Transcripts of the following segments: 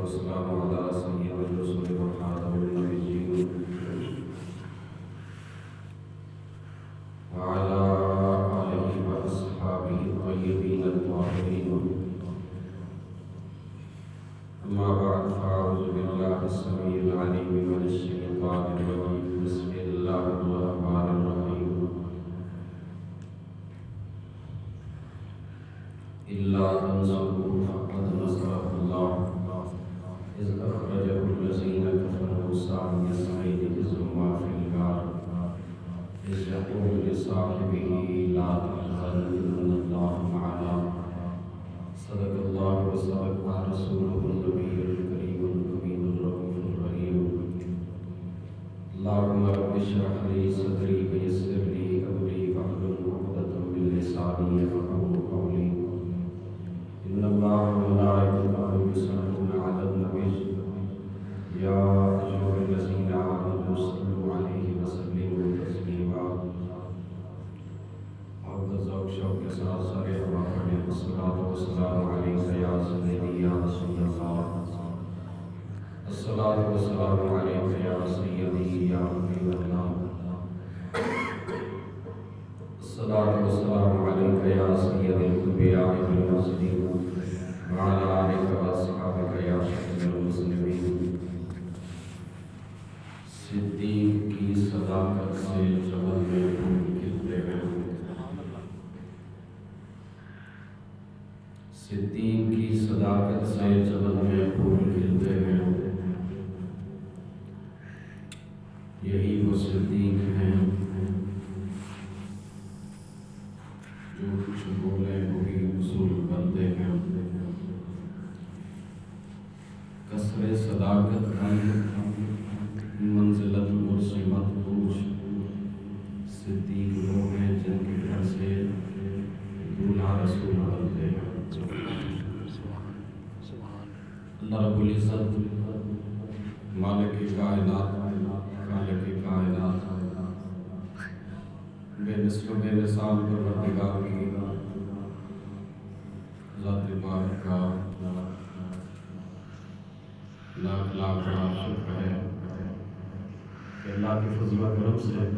والسلام على سيد الرسل وخاتم النبيين وعلى آله وأصحابه الطيبين الطاهرين. أما بعد فأعوذ بالله السميع العليم من الشيطان الرجيم. بسم الله الرحمن الرحيم. إلا تنصروه فقد نصره الله إذ أخرجه الذين كفروا ثاني اثنين إذ هما في الغار إذ يقول لصاحبه لا تحزن إن الله معنا. صدق الله وصدق رسوله النبي الكريم الأمين الرؤوف الرحيم. اللهم رب اشرح لي صدري ويسر لي أمري واحلل عقدة من لساني يفقهوا قولي. إن الله وملائكته يصلون على النبي يا أيها الذين آمنوا صلوا عليه وسلموا تسليما. محبت ذوق شوق کے ساتھ سارے ہوا پڑھیں الصلاۃ والسلام علیک یا سیدی یا رسول اللہ. الصلاۃ والسلام علیک یا سیدی یا حبیب اللہ. الصلاۃ والسلام علیک یا سید الانبیاء والمرسلین وعلی آلک واصحابک یا شفیع المذنبین. صدیق کی صداقت سے جبل میں پھول کھلتے ہیں. صدیق کی صداقت سے جبل میں پھول کھلتے ہیں. یہی وہ صدیق ہیں جو کچھ بولے وہی اصول بنتے ہیں. کثر صداقت منزلت مرسمت پوچھ. صدیق وہ ہیں جن کے گھر سے دولہا رسول بنتے ہیں. اللہ رب العزت مالک کائنات خالق کائنات بے نسل و بے مثال پروردگار کی ذات بارک کا لاکھ لاکھ شکر ہے کہ اللہ کی فضل و کرم سے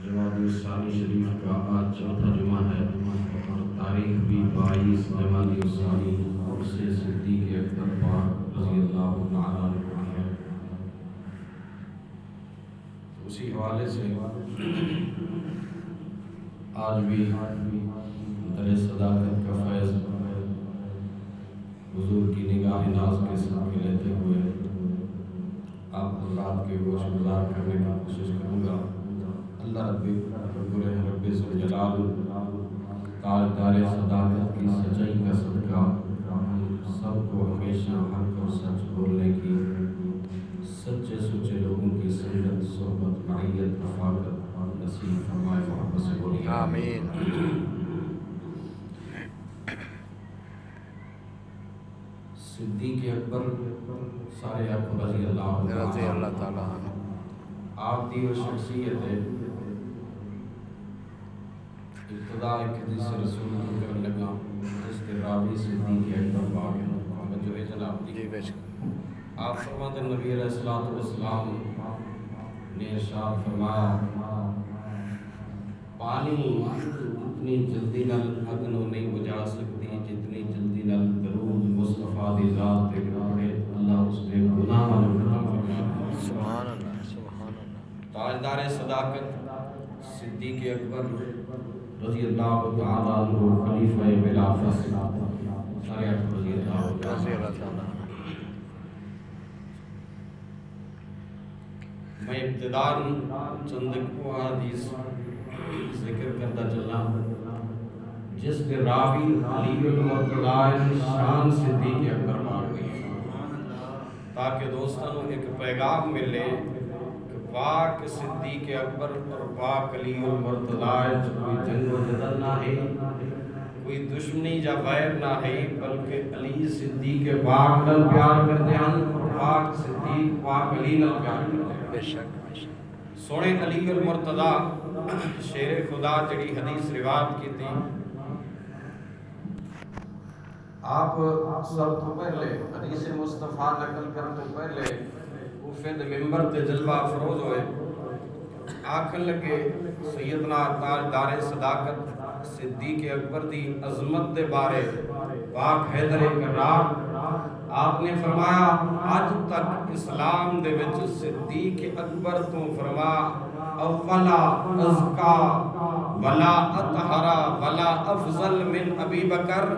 جماعت ثانی شریف کا آج چوتھا جمعہ ہے اور تاریخ بھی 22 جمادی الثانی اور سے صدیق اکبر پاک رضی اللہ تعالیٰ عنہ ہے. اسی حوالے سے آج بھی در صداقت کا فیض حضور کی نگاہ ناز کے ساتھ لیتے ہوئے آپ حضرات کے گوش گزار کرنے کی کوشش کروں گا. اللہ رب ذوالجلال تاجدار صداقت کی سچائی کا صدقہ ہم سب کو ہمیشہ حق اور سچ بولنے کی، سچے سچے لوگوں کی سنگت صحبت معیت رفاقت نصیب فرمائے. محبت سے بولیے آمین. صدیق اکبر سارے اکبر رضی اللہ تعالیٰ عنہ آپ دی وہ شخصیت ہے. ابتدا ایک حدیث رسول کی کرنے لگا جس کے راوی صدیق اکبر پاک ہے. جو ہے جناب جی بے شک. آپ فرماتے ہیں نبی علیہ الصلوۃ والسلام نے ارشاد فرمایا پانی اتنی جلدی نال اگ نو نہیں بجھا سکتی جتنی جلدی نال درود مصطفیٰ دی ذات تے پڑھے اللہ اس کے گناہ نو ختم فرمائے. سبحان اللہ سبحان اللہ. تاجدار صداقت صدیق اکبر رضی اللہ تعالیٰ عنہ خلیفہ بلا فصل سارے اکبر رضی اللہ تعالیٰ. میں ابتداً چند احادیث ذکر کرتا چلا جس کے راوی علی المرتضی شان صدیق اکبر پاک ہوئی تاکہ دوستانوں ایک پیغام ملے کہ پاک صدیق اکبر اور پاک علی المرتضی کوئی جنگ و جدل نہ ہے، کوئی دشمنی یا غیر نہ ہے، بلکہ علی صدیق پاک نال پیار کرتے ہیں اور پاک صدیق پاک علی نال پیار کرتے ہیں. بے شک. سونے علی المرتضی شیر خدا جڑی حدیث روایت کی تھی آپ سب تو پہلے حدیث مصطفیٰ نقل کر تو پہلے کوفے دے ممبر تے جلوہ افروز ہوئے آکھن لگے سیدنا تاجدار صداقت صدیق اکبر دی عظمت دے بارے پاک حیدر کرار آپ نے فرمایا آج تک اسلام دے وچ صدیق اکبر تو فرما اولا ازکا ولا اطہرا ولا افضل من ابی بکر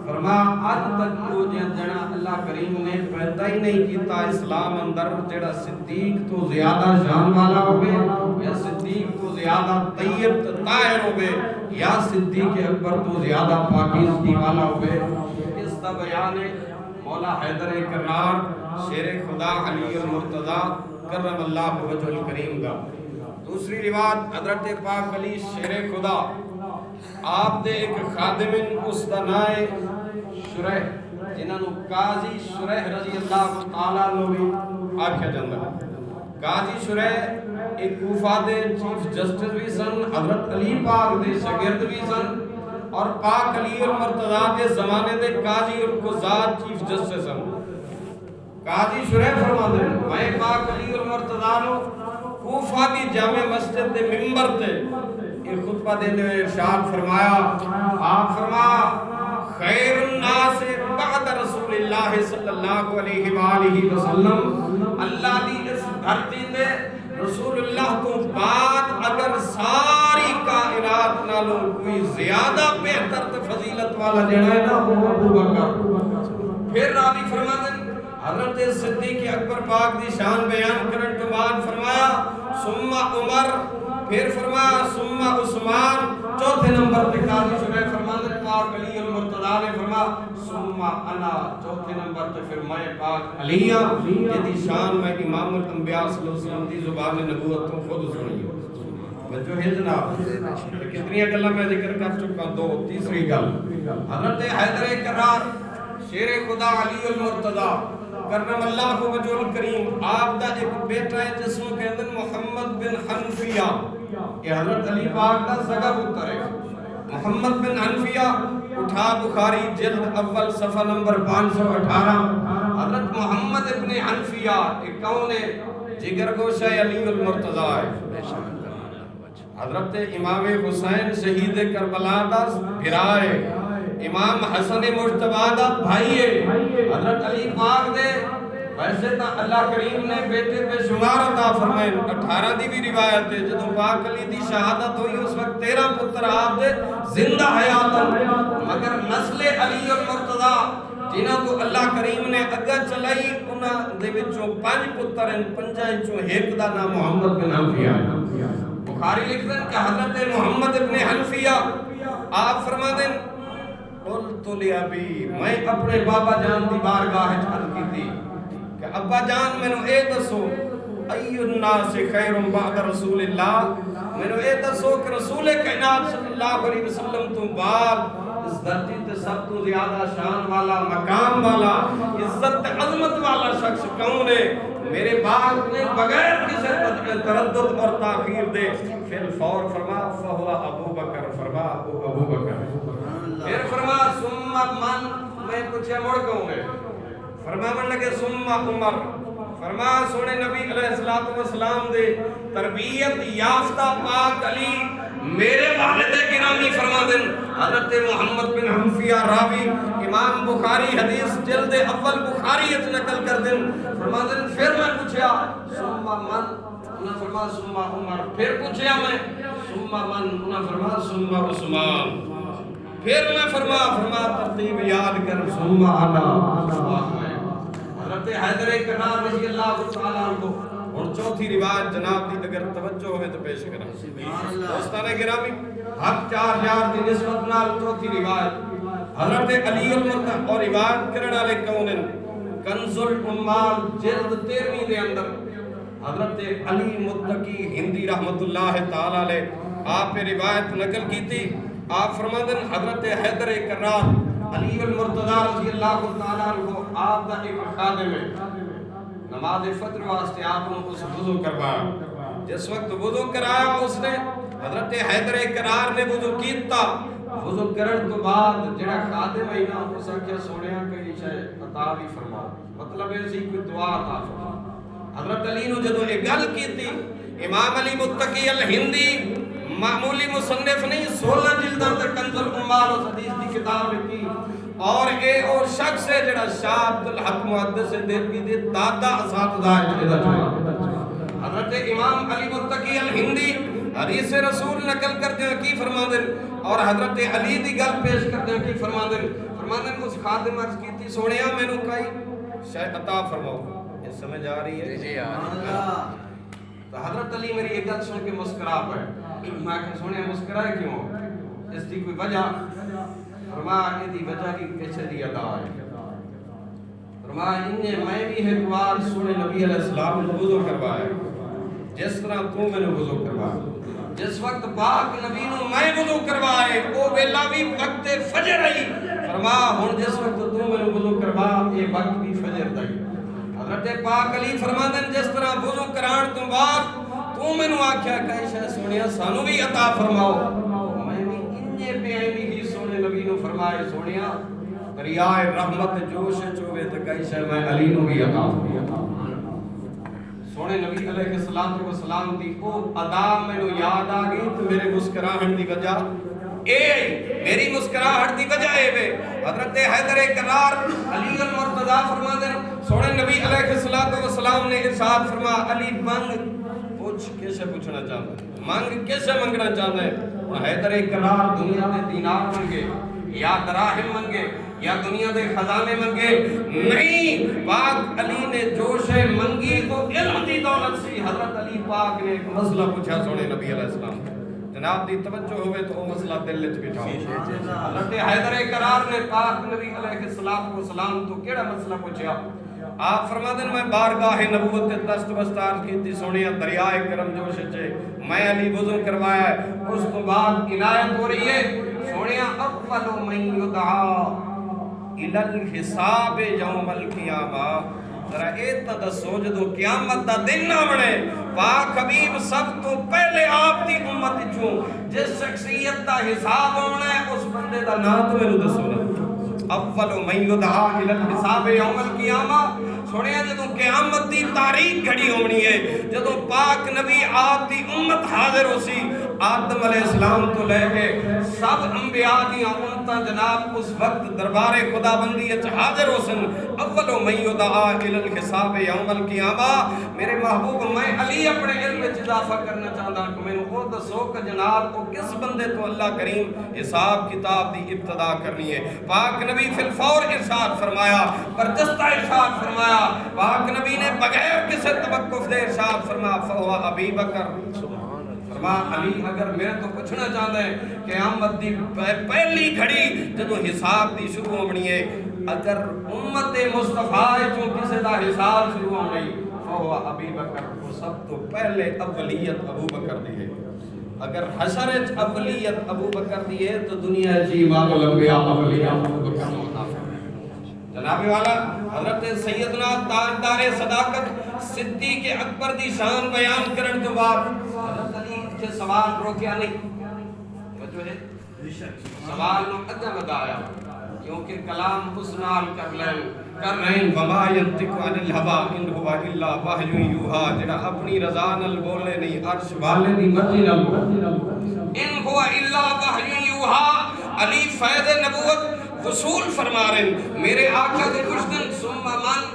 فرما آج تک وہ جنا اللہ کریم نے پیدا ہی نہیں کیتا اسلام اندر جڑا صدیق تو زیادہ شان والا ہوگے یا صدیق تو زیادہ طیب طاہر ہوگے یا صدیق اکبر تو زیادہ پاکیزگی والا ہوگے اس کا بیان ہے مولا حیدر کرار شیر خدا علی المرتضی کرم اللہ وجہ الکریم کا دوسری روایت حضرت پاک علی شیر خدا آپ دے ایک خادم اس دا نائے شرح جنہاں نو قاضی شرح رضی اللہ تعالیٰ لو بھی آکھیا جاندہ قاضی شرح ایک کوفہ دے چیف جسٹس بھی سن حضرت علی پاک دے شاگرد بھی سن اور پاک علی المرتضی کے زمانے دے قاضی القضات چیف جسٹس سن قاضی شرح فرما دے میں پاک علی المرتضی نو کوفہ دی جامع مسجد دے ممبر تے ایک خطبہ دینے میں ارشاد فرمایا آپ فرما خیر الناس بعد رسول اللہ صلی اللہ علیہ وآلہ وسلم اللہ دی اس دھرتی تے رسول اللہ تو بعد اگر ساری کائنات نالوں کوئی زیادہ بہتر تے فضیلت والا جڑا ہے نا وہ ابو بکر پھر راوی فرما دیں حضرت صدیق اکبر پاک دی شان بیان کرن کے بعد فرمایا ثم عمر پھر فرمایا ثم عثمان چوتھے نمبر پہ قاضی شرح فرمانے پاک علی المرتضی نے فرمایا ثم انا چوتھے نمبر پہ پھر میں پاک علی جدی شان میں امام الانبیاء صلی اللہ علیہ وسلم دی زبان نبوت تو خود سنی ہو میں جو ہے جناب کتنی گلاں میں ذکر کر چکا دو تیسری گل حضرت حیدر کرار شیر خدا علی المرتضی کرم اللہ وجہ الکریم آپ دا ایک بیٹا ہے جس کو کہتے ہیں محمد بن حنفیہ یہ حضرت علی پاک دا سگا پتر ہے محمد بن حنفیہ اٹھا بخاری جلد اول صفحہ نمبر 518 حضرت محمد ابن حنفیہ ایک کون ہے جگر گوشہ علی المرتضی ہے حضرت امام حسین شہید کربلا دا بھرائے امام حسن مجتبی دا بھائی ہے حضرت علی پاک دے ویسے تا اللہ کریم نے بیٹے پہ شمار عطا فرمائے 18 دی بھی روایت ہے جدو پاک علی دی شہادت ہوئی اس وقت 13 پتر آپ دے زندہ حیات مگر نسل علی المرتضی جنہاں تو اللہ کریم نے اگا چلائی انہاں دے وچوں 5 پتر ہیں 5 وچوں ایک دا نام محمد بن حنفیہ بخاری لکھتے ہیں کہ حضرت محمد ابن حنفیہ آپ فرما دیں قلت لأبی میں اپنے بابا جان دی بارگاہ عرض کی تھی کہ ابا جان میں نے اے دسو ای الناس خیر بعد رسول اللہ میں نے اے دسو کہ رسول کائنات صلی اللہ علیہ وسلم تو بعد اس دھرتی تے سب تو زیادہ شان والا مقام والا عزت عظمت والا شخص کون ہے میرے باپ نے بغیر کسی تردد اور تاخیر دے فی الفور فرما فہو ابو بکر فرما ابو بکر پھر فرما ثم من میں پوچھے مڑ کہوں گے فرما من لگے ثم عمر فرما سونے نبی علیہ السلام دے تربیت یافتہ پاک علی میرے والد گرامی فرما دیں حضرت محمد بن حنفیہ راوی امام بخاری حدیث جلد اول بخاریت نقل کر دیں فرما دیں پھر میں پوچھیا ثم من انہاں فرما ثم عمر پھر پوچھیا میں ثم من انہاں فرما ثم عثمان پھر میں فرما ترتیب یاد کر ثم انا حضرت حیدر کرار رضی اللہ تعالیٰ عنہ اور چوتھی روایت جناب دی اگر توجہ ہوئے تو پیش کرا دوستان گرامی حق 4000 دی نسبت نال چوتھی روایت حضرت علی المرتضی اور روایت کرنے والے کون ہیں کنز الامال جلد 13ویں دے اندر حضرت علی متقی ہندی رحمت اللہ تعالی علیہ آپ نے روایت نقل کی تھی آپ فرماتے ہیں حضرت حیدر کرار علی المرتضی رضی اللہ تعالیٰ عنہ آپ دا ایک خادم ہے نماز فجر واسطے آپ نے اس وضو کروایا جس وقت وضو کرایا اس نے حضرت حیدر کرار نے وضو کیتا وضو کرن تو بعد جڑا خادم ہے نا اس آکھیا سونیا کئی شے عطا بھی فرماؤ، مطلب ہے سی کوئی دعا عطا فرماؤ۔ حضرت علی نو جدوں یہ گل کیتی، امام علی متقی الہندی معمولی مصنف نہیں، 16 جلداں تے کنز الامال اس حدیث کی کتاب لکھی، اور اے اور شخص ہے جڑا شاہ عبد الحق محدث دہلوی دے دادا اساتذہ ہے۔ حضرت امام علی متقی الہندی حدیث رسول نقل کرتے ہیں کی فرماندے، اور حضرت علی دی گل پیش کرتے ہیں کی فرماندے، اس خادم عرض کی تھی سونیا مینوں کئی شے عطا فرماؤ، یہ سمجھ آ رہی ہے؟ جی آ رہی ہے۔ تو حضرت علی میری ایک گل سن کے مسکرا پڑے، میں کہ سونیا مسکرائے کیوں؟ اس دی کوئی وجہ؟ فرمایا یہ دی وجہ کی کیسے دی ادا ہے؟ فرمایا انہیں میں بھی ایک بار سونے نبی علیہ السلام نے وضو کروایا جس طرح تو میں نے وضو کروایا، جس وقت پاک نبی نو میں وضو کروائے وہ ویلا بھی وقت فجر آئی، فرمایا ہن جس وقت تو میں نے وضو کروا یہ وقت بھی فجر دا ہی۔ حضرت پاک علی فرماندے جس طرح وضو کران تو بعد تو میں نے آکھیا کہ شے سونیا سانو بھی عطا فرماؤ، میں بھی انجے پہ بھی سونے نبی نو فرمائے سونیا دریائے رحمت جوش چوے تے کئی شے میں علی نو بھی عطا فرماؤ۔ سونے نبی علیہ السلام دی او ادا مینوں یاد آ گئی تو میرے مسکراہٹ دی وجہ اے میری مسکراہٹ دی وجہ اے وے حضرت حیدر کرار علی المرتضی فرماندے سونے نبی علیہ السلام نے ارشاد فرما علی منگ پوچھ کیسے پوچھنا چاہتا ہے، منگ کیسے منگنا چاہتا ہے؟ حیدر کرار دنیا دے دینار منگے یا دراہم منگے یا دنیا دے خزانے منگے نہیں، پاک علی نے جوش منگی کو علم دی دولت سی۔ حضرت علی پاک نے ایک مسئلہ پوچھا سونے نبی علیہ السلام، جناب دی توجہ ہوئے تو وہ مسئلہ دل وچ بٹھاؤ۔ حضرت حیدر کرار نے پاک نبی علیہ السلام تو کیڑا مسئلہ پوچھا؟ آپ فرماتے ہیں میں بارگاہ نبوت دست بستار کی تھی سونیا دریائے کرم جوش چے میں علی وضو کروایا ہے، اس تو بعد عنایت ہو رہی ہے سونیا اول من یدعا الی الحساب یوم القیامہ، ذرا ایتا دسو جدو قیامت دا دن آمنے پاک حبیب سب تو پہلے آپ دی امت چوں جس شخصیت دا حساب ہونا ہے اس بندے دا نام تو میرے دسو نا، اول من یدعا الی الحساب یوم القیامہ۔ سنیا جدو قیامت دی تاریخ گھڑی ہونی ہے، جدو پاک نبی آپ دی امت حاضر ہو سی، آدم علیہ السلام تو لے کے سب انبیاء دی امتاں جناب اس وقت دربار خدا بندی حاضر ہو سن، اول من یدعا الی الحساب یوم القیامہ۔ میرے محبوب میں علی اپنے علم میں اضافہ کرنا چاہتا کہ میں نے وہ دسو کہ جناب کو کس بندے تو اللہ کریم حساب کتاب دی ابتدا کرنی ہے؟ پاک نبی فی الفور ارشاد فرمایا، برجستہ ارشاد فرمایا، پاک نبی نے بغیر کسی توقف دے ارشاد فرمایا فہو ابی بکر، فرما علی اگر میرے تو پوچھنا چاہتا ہے قیامت دی پہلی گھڑی جدو حساب دی شروع ہونی ہے، اگر امت مصطفیٰ چوں کسی دا حساب شروع ہونی فہو ابی بکر، وہ سب تو پہلے اولیت ابو بکر دی ہے۔ اگر حشرت اولیت ابو بکر دی ہے تو دنیا جی امام الانبیاء اولیت ابو بکر منافع جناب والا حضرت سیدنا تاجدار صداقت صدیق اکبر دی شان بیان کرن کے بعد حضرت علی کے سوال روکیا نہیں، توجہ ہے سوال نو اگے بتایا کیونکہ کلام اس نال کر رہے ہیں وما ينطق عن الهوى ان هو الا وحی یوحى، جڑا اپنی رضا نال بولے نہیں عرش والے دی مرضی نال بولے، ان هو الا وحی یوحى۔ علی فیض نبوت وصول فرما رہے ہیں میرے آقا کے کچھ دن ثم من،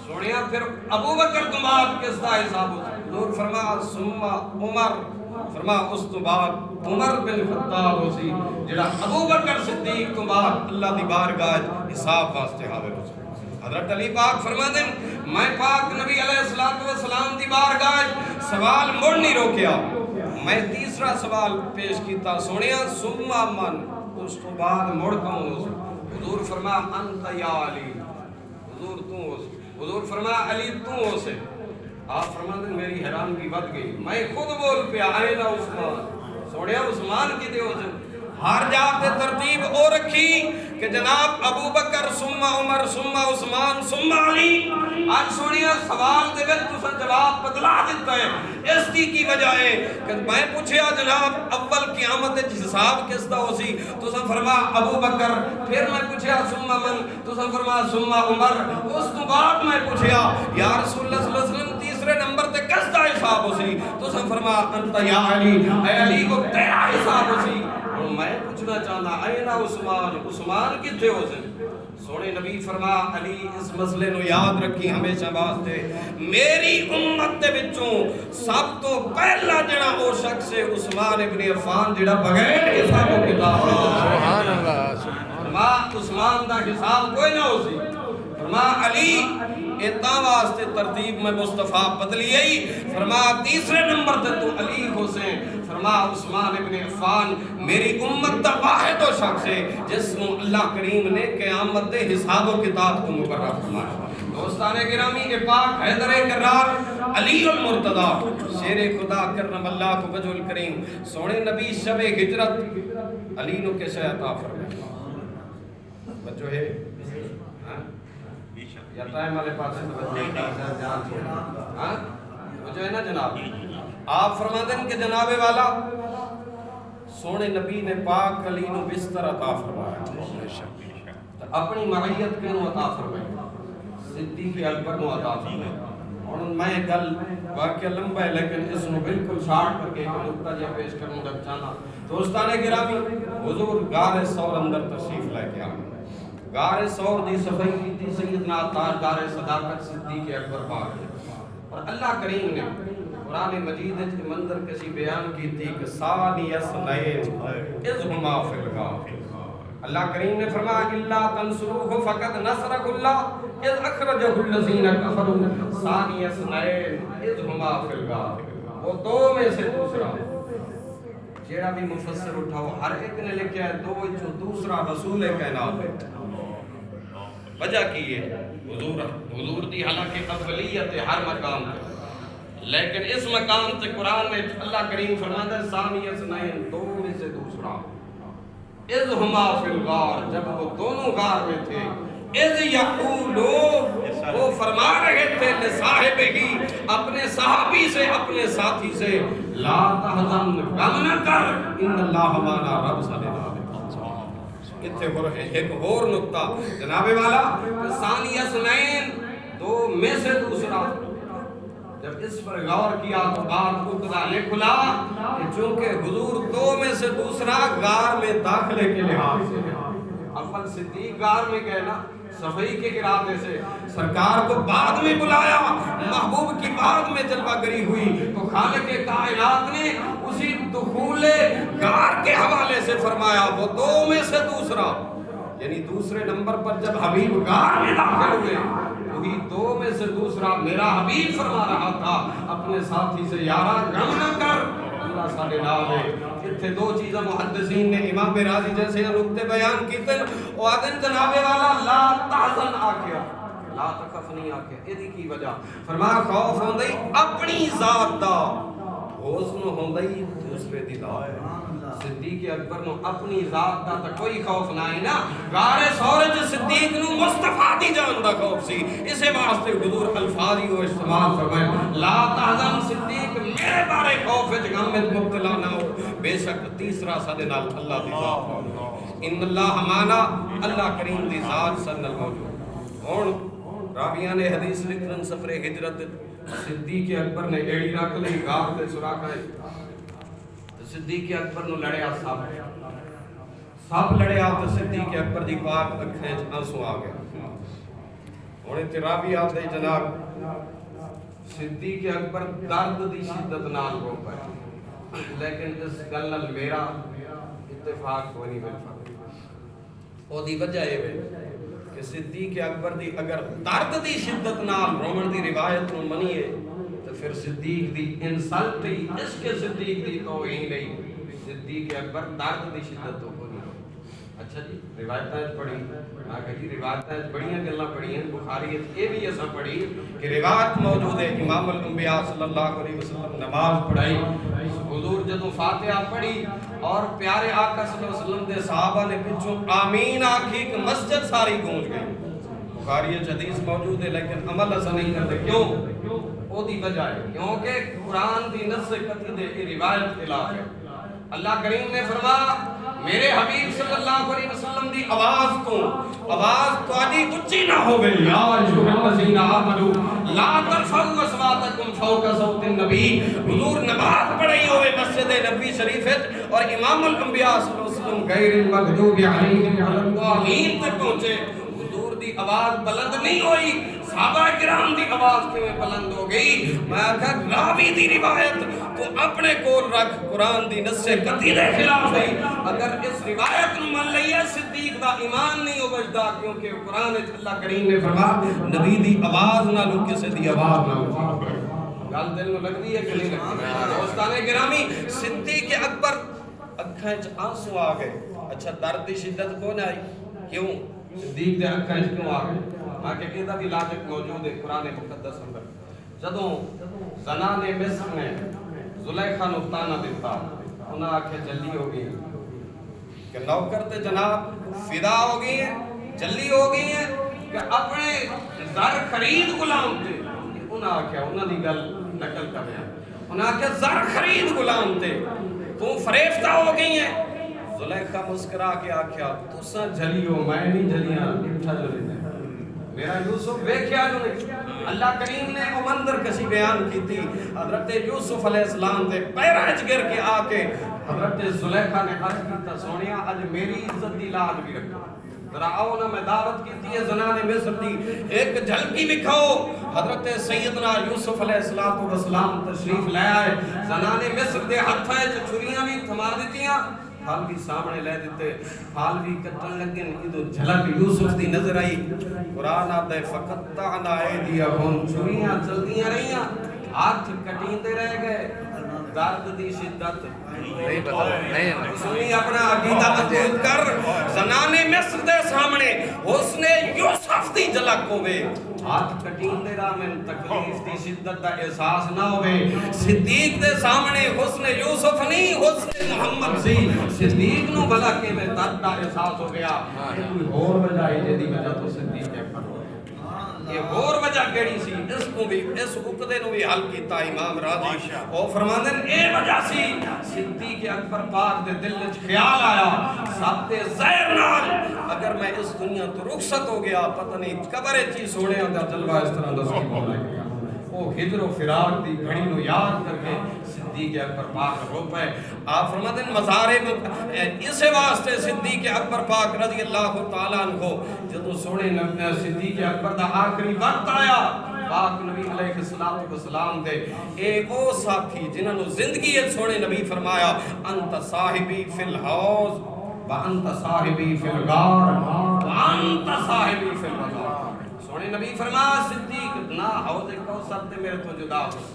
سنیا پھر ابو بکر تو بعد کس دا حساب ہوتا ہے؟ حضور فرما ثم عمر، فرما اس تو بعد عمر بن خطاب ہو سی جڑا ابو بکر صدیق تو بعد اللہ دی بارگاہ حساب واسطے حاضر ہو سی۔ حضرت علی پاک فرما دیں میں پاک نبی علیہ السلام دی بارگاہ سوال مڑ نہیں روکیا، میں تیسرا سوال پیش کیتا سونیا ثم من، اس تو بعد مڑ کون ہو سی؟ حضور فرما انت یا علی، حضور تو ہو سی، حضور فرما علی تو ہو سے۔ آپ فرما دیں میری حیرانگی بڑھ گئی، میں خود بول پیا آئے نا عثمان، سوڑیا عثمان کی دے ہو سے ہر جاتے ترتیب او رکھی کہ جناب ابو بکر ثم عمر ثم عثمان ثم علی. آج سنیا سوال دے وچ تساں جواب بدلا دیتا ہے. اس کی وجہ ہے کہ میں پوچھیا جناب اول قیامت وچ حساب کس دا ہو سی؟ تساں فرما ابو بکر. پھر میں پوچھیا ثم من؟ تساں فرما ثم عمر. اس تو بعد میں پوچھیا یا رسول اللہ صلی اللہ علیہ وسلم تیسرے نمبر تے کس دا حساب ہو سی؟ تساں فرما انت یا علی، اے علی کو تیرا حساب ہو سی. اور میں پوچھنا چاہنا این عثمان، عثمان کتھے ہو سی؟ سونے نبی فرما علی اس مسئلے نو یاد رکھی ہمیشہ واسطے. میری امت دے وچوں سب تو پہلا جڑا او شخص ہے عثمان ابن عفان جڑا بغیر حساب و کتاب سبحان اللہ سبحان فرما عثمان دا حساب کوئی نہ ہو سی. فرما علی اتا واسطے ترتیب میں مصطفیٰ بدلی آئی. فرما تیسرے نمبر تے تو علی حسین. فرما عثمان ابن عفان میری امت دا واحد و شخص ہے جس کو اللہ کریم نے قیامت دے حساب و کتاب کو مقرر فرمایا. دوستان گرامی کے پاک حیدر کرار علی المرتضی شیر خدا کرم اللہ کو وجہ الکریم سونے نبی شب ہجرت علی نو کیسے عطا فرمایا؟ بچو ہے یا ٹائم والے پاس جو ہے نا جناب آپ فرماتے ہیں کہ جناب والا سونے نبی نے پاک علی نو بستر عطا فرمایا، اپنی معیت کے نو عطا فرمایا، صدیق اکبر نو عطا فرمایا. اور میں گل واقعہ لمبا ہے لیکن اس نو بالکل شارٹ کر کے ایک نقطہ جہاں پیش کروں گا چاہنا. دوستان گرامی حضور غار ثور اندر تشریف لے کے آئے. غار ثور دی صفائی کی تھی سیدنا تاجدار صداقت صدیق اکبر پاک. اور اللہ کریم نے قرآن مجید کے منظر کسی بیان کی تھی کہ ثانی اثنین اذ ہما فی الغار. اللہ کریم نے فرمایا الا تنصروہ فقد نصرہ اللہ اذ اخرجہ الذین کفروا ثانی اثنین اذ ہما فی الغار. وہ دو میں سے دوسرا جیڑا بھی مفسر اٹھاؤ ہر ایک نے لکھا ہے دو جو دوسرا رسول کائنات ہے. وجہ کی ہے حضور دی حالانکہ اولیت ہر مقام پہ لیکن اس مقام سے قرآن میں اللہ کریم فرماتا ہے ثانی اثنین دو میں سے دوسرا اذ ہما فی الغار جب وہ دونوں غار میں تھے اذ یقولو وہ فرما رہے تھے لصاحب ہی اپنے صحابی سے اپنے ساتھی سے لا تحزن غم نہ کر ان اللہ معنا رب صلی اللہ علیہ اتھے ہو رہے ایک اور نقطہ جناب والا ثانی اثنین دو میں سے دوسرا. جب اس پر غور کیا تو بات اتنا نکلا کہ چونکہ حضور دو میں سے دوسرا غار میں داخلے کے لحاظ سے اول صدیق غار میں گئے نا صفائی کے ارادے سے سرکار کو بعد میں بلایا محبوب کی بعد میں جلوہ گری ہوئی تو خالق کائنات نے اسی دخول غار کے حوالے سے فرمایا وہ دو میں سے دوسرا یعنی دوسرے نمبر پر جب حبیب غار میں داخل ہوئے وہی دو میں سے دوسرا میرا حبیب فرما رہا تھا اپنے ساتھی سے یارا غم نہ کر اللہ سارے نام ہے. اتھے دو چیزیں محدثین نے امام راضی جیسے نقطے بیان کیتے او آدن جناب والا لا تحزن آکیا لا تخف نہیں آکیا ایدی کی وجہ فرمایا خوف ہوندئی اپنی ذات دا حسن ہوندئی دوسرے دی ذات. صدیق اکبر نو اپنی ذات دا تا کوئی خوف نہ ہے نا غار ثور وچ صدیق نو مصطفیٰ دی جان دا خوف سی. اسے واسطے حضور الفاظ ہی استعمال فرمائے لا تحزن صدیق میرے بارے خوف وچ غم وچ مبتلا نہ ہو بے شک تیسرا سادے نال اللہ دی ذات ان اللہ مانا اللہ کریم دی ذات سن موجود. ہن راویاں نے حدیث لکھن سفر ہجرت صدیق اکبر نے ایڑی رکھ لی غار تے سوراخ ہے صدیق اکبر نو لڑیا سب لڑیا تو صدیق اکبر دی پاک اکھیں وچ آنسو آ گیا. ہن تے راوی آتے جناب صدیق اکبر درد دی شدت نال رو پئے لیکن اس گل نال میرا اتفاق کوئی نہیں مل او دی وجہ اے کہ صدیق اکبر دی اگر درد دی شدت نال رومن دی روایت نو منیے تو پھر صدیق دی انسلٹ ہی اس کے صدیق دی توہین نہیں. صدیق اکبر درد دی شدت تو کوئی نہیں. اچھا جی روایتیں پڑھی آگے جی روایتیں بڑیاں گلاں پڑھی ہیں بخاری یہ بھی ایسا پڑھی کہ روایت موجود ہے امام الانبیاء صلی اللہ علیہ وسلم نماز پڑھائی حضور جدو فاتحہ پڑھی اور پیارے آقا صلی اللہ علیہ وسلم دے صحابہ نے پچھوں آمین آکھی کہ مسجد ساری گونج گئی. بخاری حدیث موجود ہے لیکن عمل ایسا نہیں کرتے. کیوں؟ وہ دی وجہ ہے کیونکہ قرآن دی نص قطعی دے روایت خلاف ہے. اللہ کریم نے فرمایا میرے حبیب صلی اللہ علیہ وسلم دی آواز تو آجی اچھی نہ ہوگی. یا ایھا الذین آمنوا لا ترفعوا اصواتکم فوق صوت النبی. حضور نماز پڑھی ہوئے مسجد نبوی شریف اور امام الانبیاء صلی اللہ علیہ وسلم غیر المغضوب علیہم ولا الضالین تک پہنچے. حضور دی آواز بلند نہیں ہوئی. صحابہ کرام دی آواز کیوں بلند ہو گئی؟ میں آکھا راوی دی روایت تو اپنے کول رکھ. قرآن دی نص قطعی دے خلاف ہے. اگر اس روایت نو من لئیے صدیق دا ایمان نہیں ہو بچدا کیونکہ قرآن اللہ کریم نے فرمایا نبی دی آواز نالوں کسی دی آواز نہ ہو. گل دل میں لگدی ہے کہ نہیں لگدی؟ دوستان گرامی صدیق اکبر اکھاں وچ آنسو آ گئے. اچھا درد دی شدت کون آئی؟ کیوں؟ صدیق دے اکھاں وچ کیوں آ گئے؟ آگے کہتا بھی لاجک موجود ہے قرآن مقدس اندر. جدوں زنان مصر نے زلیخا نو تانا دیتا انہاں آکھے جلی ہو گئی کہ نوکر تے جناب فدا ہو گئی ہیں جلی ہو گئی ہیں کہ اپنے زر خرید غلام تے. انہاں آکھے انہاں دی گل نقل کر رہے ہیں. انہاں آکھے زر خرید غلام تے تو فریفتہ ہو گئی ہیں. زلیخا مسکرا کے آکھیا تساں جلی ہو میں نہیں جلیاں اٹھا جلی ہیں میرا یوسف ویکھیا جو نہیں. اللہ کریم نے وہ منظر کسی بیان کی تھی. حضرت یوسف علیہ السلام دے پیراں وچ گر کے آ کے حضرت زلیخا نے عرض کیتا سونیا اج میری عزت دی لاج بھی رکھو. ذرا آؤ نا میں دعوت کیتی ہے زنان مصر دی ایک جھلکی دکھاؤ. حضرت سیدنا یوسف علیہ السلام تشریف لے آئے. زنان مصر دے ہتھاں وچ چھریاں بھی تھما دتیاں پھل بھی سامنے لے دیتے پھل بھی کٹن لگن. ادو جھلک یوسف دی نظر آئی. قرآن آتا ہے فقطعنا ایدیہم چھریاں چلدیاں رہیاں ہاتھ کٹیندے رہ گئے. درد دی شدت نہیں پتا نہیں سنی اپنا عقیدہ مضبوط کر. زنان مصر دے سامنے حسن یوسف دی جھلک ہوے ہاتھ کٹیندے را میں تکلیف دی شدت دا احساس نہ ہوے. صدیق دے سامنے حسن یوسف نہیں حسن محمد سی. صدیق نو بھلا کہ میں درد دا احساس ہو گیا. کوئی اور وجہ ہے جدی وجہ تو صدیق اکبر یہ اور وجہ کیڑی سی؟ اس کو بھی اس عقدے نو بھی حل کیتا امام راضی او فرماندے اے وجہ سی صدیق اکبر پاک دے دل وچ خیال آیا سب تے زہر نال اگر میں اس دنیا تو رخصت ہو گیا پتہ نہیں قبر چی سونے دا جلوہ اس طرح دا سی ہونا ہے. وہ ہجر و فراق دی گھڑی نو یاد کر کے صدیق اکبر پاک رو پے. آپ فرماتے ہیں مزارے اسے واسطے صدیق اکبر پاک رضی اللہ تعالیٰ عنہ جدو سونے صدیق اکبر دا آخری وقت آیا پاک نبی علیہ السلام دے ایک او ساتھی جنہاں نو زندگی سونے نبی فرمایا انت صاحبی فی الحوض وانت صاحبی فی الغار وانت صاحبی فی الغار. سونے نبی فرمایا صدیق نہ حوض کوثر تے میرے تو جدا ہو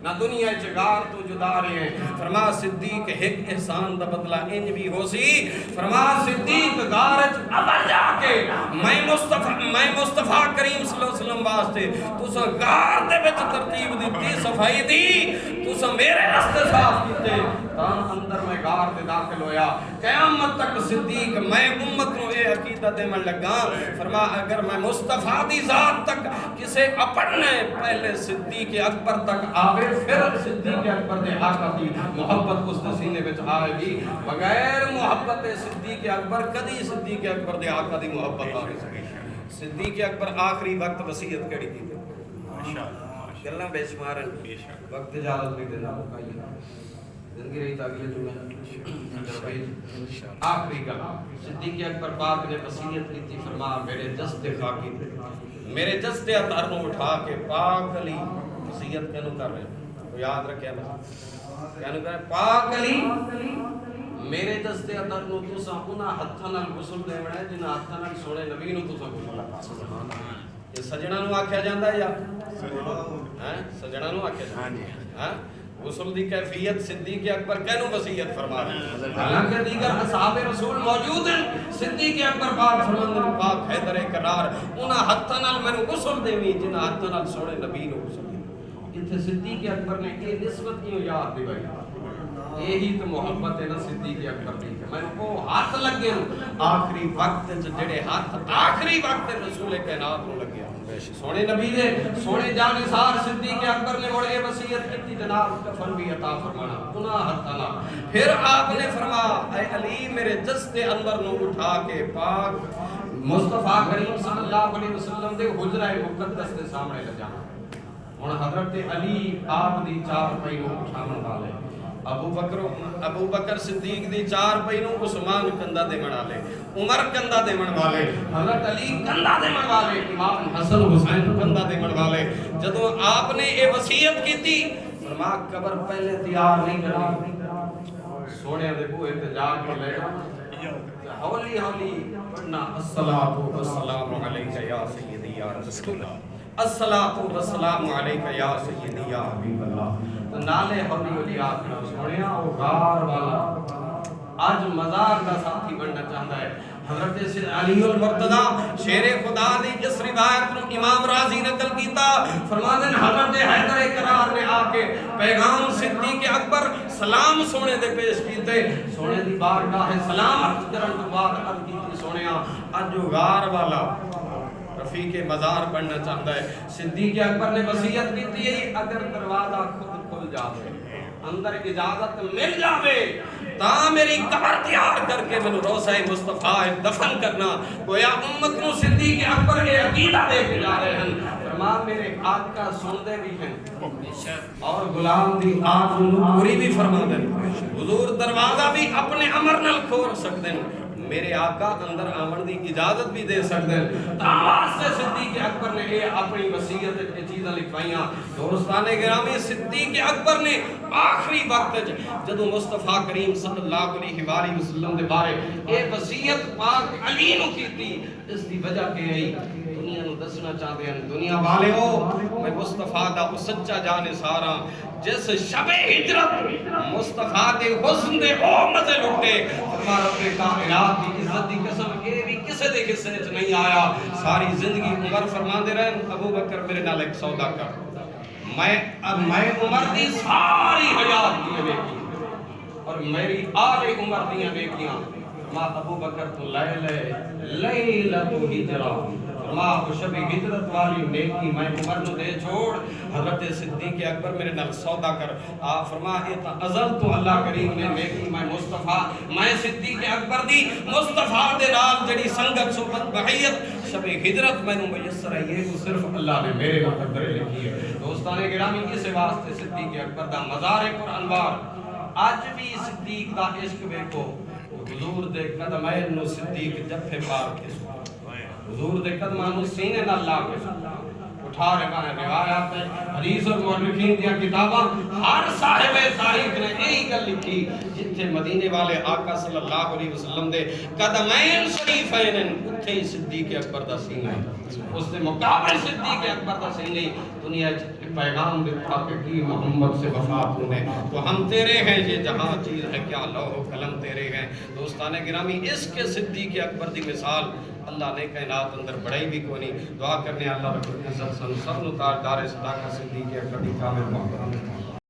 نہ دنیا چگار تو جدا رہے ہیں. فرمایا صدیق ایک احسان دا بدلہ انج بھی ہو سی. فرمایا صدیق غارج اول جا کے میں مصطفیٰ کریم صلی اللہ علیہ وسلم واسطے تسا غار دے وچ ترتیب دیتی صفائی دی تسا میرے راستے صاف کیتے تاں اندر میں غار دے داخل ہویا. قیامت تک صدیق میں امت نو اے عقیدہ دے من لگا. فرمایا اگر میں مصطفیٰ دی ذات تک کسے اپنے پہلے صدیق اکبر تک آوے پھر صدیق اکبر دے آقا دی محبت اس سینے وچ آئے گی. بغیر محبت صدیق اکبر کدی صدیق اکبر دے آقا دی محبت آ نہیں. صدیق اکبر آخری وقت وصیت کری تھی ماشاءاللہ گلاں بے شمار وقت اجازت نہیں دینا زندگی رہی تا اگلے جمعے آخری گل صدیق اکبر پاک نے وصیت کی تھی. فرمایا میرے جسد خاکی میرے جسد اطہر نو اٹھا کے پاک علی وصیت کینو کر رہے ہیں تو یاد رکھے کینو کر پاک علی میرے جسد اطہر نو تساں انہاں ہتھاں نال غسل دیونا ہے جنہاں ہتھاں نال سونے نبی نو تساں غسل لگا. سبحان اللہ. یہ سجنا نو آکھیا جاندا ہے یا ہیں سجنا نو آکھیا جاندا ہے ہاں غسل دی کیفیت صدیق اکبر کینو وصیت فرما رہے ہیں. حالانکہ دیگر اصحاب رسول موجود ہیں. صدیق اکبر پاک فرماندے ہیں پاک حیدر کرار انہاں ہتھاں نال مینوں غسل دیویں جنہاں ہتھاں نال سونے نبی نو غسل. ایتھے صدیق اکبر نے یہ نسبت کیوں یاد دلائی یہی تو محبت ہے نا صدیق اکبر دی کہ میں وہ ہاتھ لگے آخری وقت جڑے ہاتھ آخری وقت رسول کائنات نو لگیا سونے نبی دے سونے جانثار صدیق اکبر نے بڑے وصیت کی جناب کفن بھی عطا فرمانا گناہ ہتنا پھر آپ نے فرمایا اے علی میرے جسد انور نو اٹھا کے پاک مصطفیٰ کریم صلی اللہ علیہ وسلم دے حجرہ مقدس دے سامنے لے جانا ہن حضرت علی آپ دی چار پئی نو اٹھاون والے ابو بکر صدیق دی چار پئی نو عثمان کندھا دے بنا لے عمر کندھا دے بن والے حضرت علی کندھا دے بن والے امام حسن حسین کندھا دے بن والے جدوں آپ نے یہ وصیت کیتی فرمایا قبر پہلے تیار نہیں کرنی سونے دے بوئے تے جا کے لے ہولی ہولی پڑھنا الصلاۃ والسلام علیک یا سیدی یا رسول اللہ الصلاۃ والسلام علیک یا سیدی یا حبیب اللہ نالے ہولی ہولی آخر سنیا او غار والا آج مزار کا ساتھی بننا چاہتا ہے حضرت علی المرتضی شیر خدا دی جس روایت نو امام راضی نقل کیتا فرماتے ہیں حضرت حیدر کرار نے آ کے پیغام صدیق اکبر سلام سونے دے پیش کیتے سونے دی بارگاہ سلام عرض کرن تو بعد عرض کیتی سونیا اج غار والا رفیق مزار بننا چاہتا ہے صدیق اکبر نے وصیت کی ہے اگر دروازہ خود کھل جاوے اندر اجازت مل جاوے تا میری قبر تیار کر کے میں روضہ مصطفیٰ دفن کرنا گویا امت نو صدیق اکبر کے عقیدہ دے کے جا رہے ہیں فرما میرے آقا سندے بھی ہیں اور غلام دی آج پوری بھی فرما دیں حضور دروازہ بھی اپنے امر نال کھول سکتے ہیں میرے آقا اندر آمن دی اجازت بھی دے سکتے ہیں تاواز سے صدیق اکبر نے یہ اپنی وصیت کے چیزیں لکھوائیاں دوستان گرامی صدیق اکبر نے آخری وقت جدو مصطفیٰ کریم صلی اللہ علیہ وآلہ وسلم دے بارے یہ وصیت پاک علی نو کی تھی اس دی وجہ کہ ہے دنیا نو دسنا چاہتے ہیں دنیا والے ہو میں مصطفیٰ دا وہ سچا جانے سارا جس شب ہجرت مصطفیٰ دے حسن دے او مزے لٹے فرما رب کائنات کی عزت دی قسم یہ بھی کسے دے قصے وچ نہیں آیا ساری زندگی عمر فرماندے رہے ابو بکر میرے نال ایک سودا کر میں عمر دی ساری حیات دی ویکھی اور میری آل عمر دی ویکھیاں ما ابو بکر تو لیلۃ ہجرہ فرما شب ہجرت والی نیکی میں عمر نو دے چھوڑ حضرت صدیق اکبر میرے نال سودا کر آپ فرما اے تا ازل تو اللہ کریم نے نیکی میں مصطفیٰ میں صدیق اکبر دی مصطفیٰ دے نال جڑی سنگت صحبت بحیت شب ہجرت میں نو میسر ہے یہ کو صرف اللہ نے میرے مقدر لکھی ہے دوستان گرامی اس واسطے صدیق اکبر دا مزار پر انوار آج بھی صدیق دا عشق ویکھو حضور دے قدمین نو صدیق جفے پار کے حضور دے قدمان نو سینے نہ لا کے اٹھا رہا ہے روایات ہے حدیث اور مورخین دیا کتاباں ہر صاحب تاریخ نے یہی گل لکھی جتھے مدینے والے آقا صلی اللہ علیہ وسلم دے قدمین شریفین اتھے ہی صدیق اکبر دا سینہ ہے اس نے مقابل صدیق اکبر دا سینہ دنیا پیغام دیتا کہ کی محمد سے وفات ہونے تو ہم تیرے ہیں یہ جہاں چیز ہے کیا لوح و قلم تیرے ہیں دوستان گرامی اس کے صدیق اکبر دی مثال اللہ نے کائنات اندر بڑھائی بھی کونی دعا کرنے اللہ رب العزت سن سب نتار دار صداقہ صدیق اکبر دی کامل محمد